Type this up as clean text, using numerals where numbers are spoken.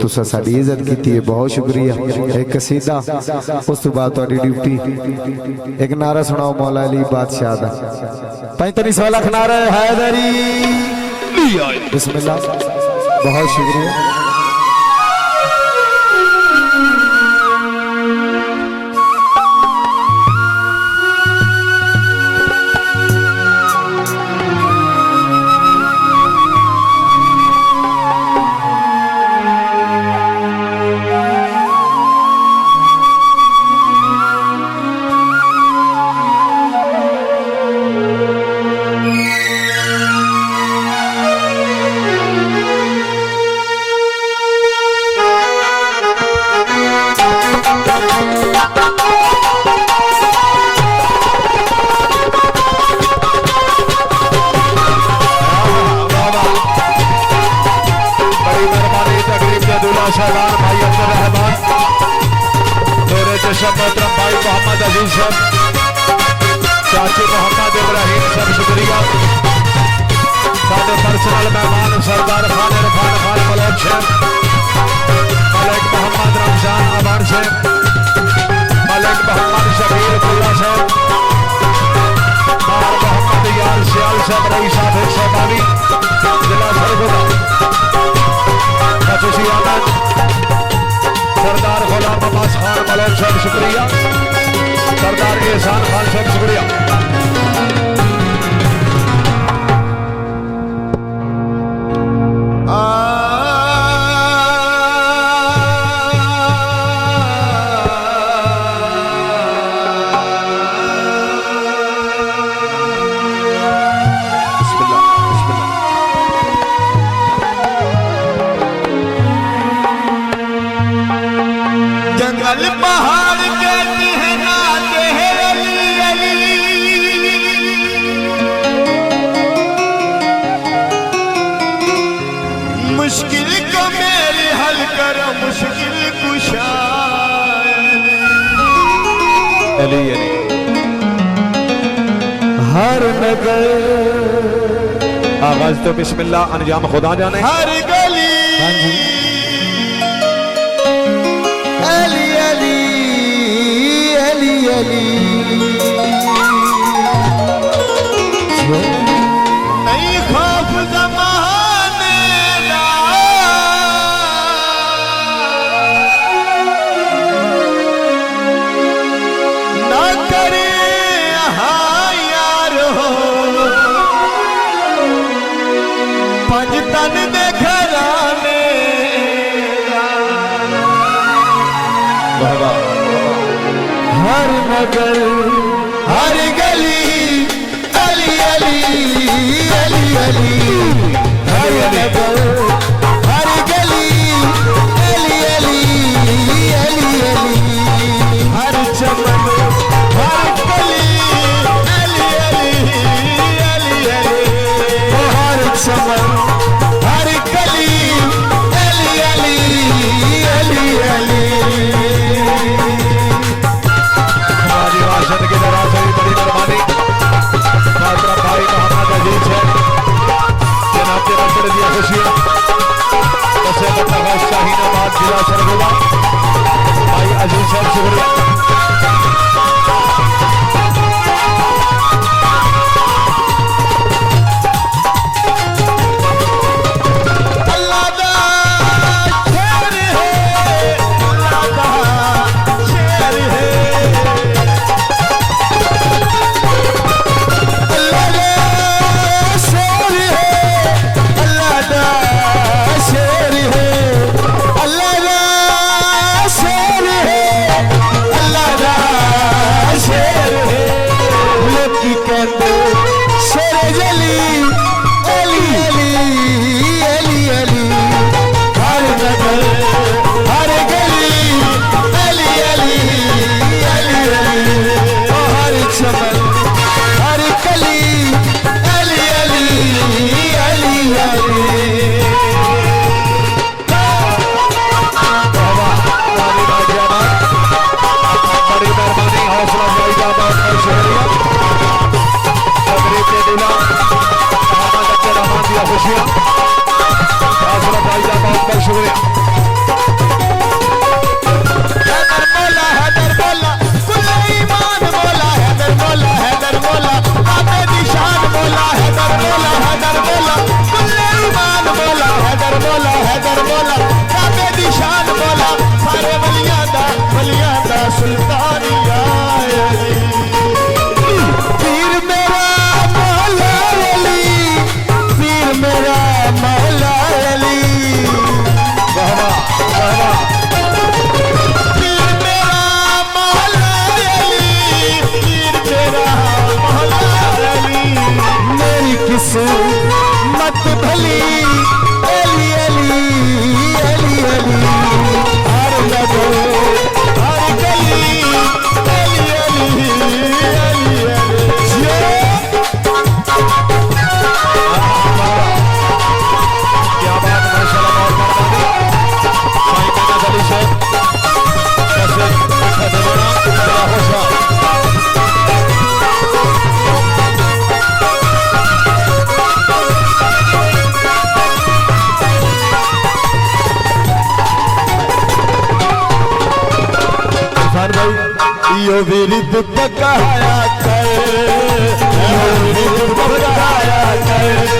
तुसा साडी इज्जत की है, बहुत शुक्रिया। एक कसीदा उस तो बाद तुहाडी ड्यूटी। एक नारा सुनाओ मौला अली बादशाह दा 45 लाख नारा हैदरी। बिस्मिल्लाह, बहुत शुक्रिया। चाची मोहम्मद इब्राहिम सब शुक्रिया। साढ़े पर्सनल मेहमान सरदार खान इरफान खान मलक शेख, मलिक मोहम्मद रमजान अमान शेख, मलिक मोहम्मद शबीर खुल्ला शेख, मार मोहम्मद यार सियाल शेख रई साहब 122 जिला सरगोदा, खसूसी आमद सरदार गुलाम अब्बास खान मलक शेख शुक्रिया। सरदार एहसान खान साहब शुक्रिया। जंगल पहाड़ कहते हैं नाते हैं अली अली, मुश्किल को मेरी हल करो मुश्किल कुशा अली अली। हर नगर आगाज तो बिस्मिल्लाह, अंजाम खुदा जाने। हर गली हाँ जी अली अली अली अली, नहीं खौफ ज़माने का, ना करे हाँ यार हो पंजतन दे घराने हर नगर हर गली अली अली अली अली, हर नगर हर गली अली अली अली अली, हर चमन हर गली अली अली अली अली, हर चमन हर गली अली अली अली अली। हमारी राशन की तरह से भी बड़ी मेहरबानी मोहतरम भाई मोहम्मद अजीज है, जनाब के बच्चे दिया खुशियाँ जैसे बता शाहीनाबाद जिला सरगोदा भाई अजीज साहब शुक्रिया। मान भाई यो विरिद पकाया कर, यो विरिद पकाया कर,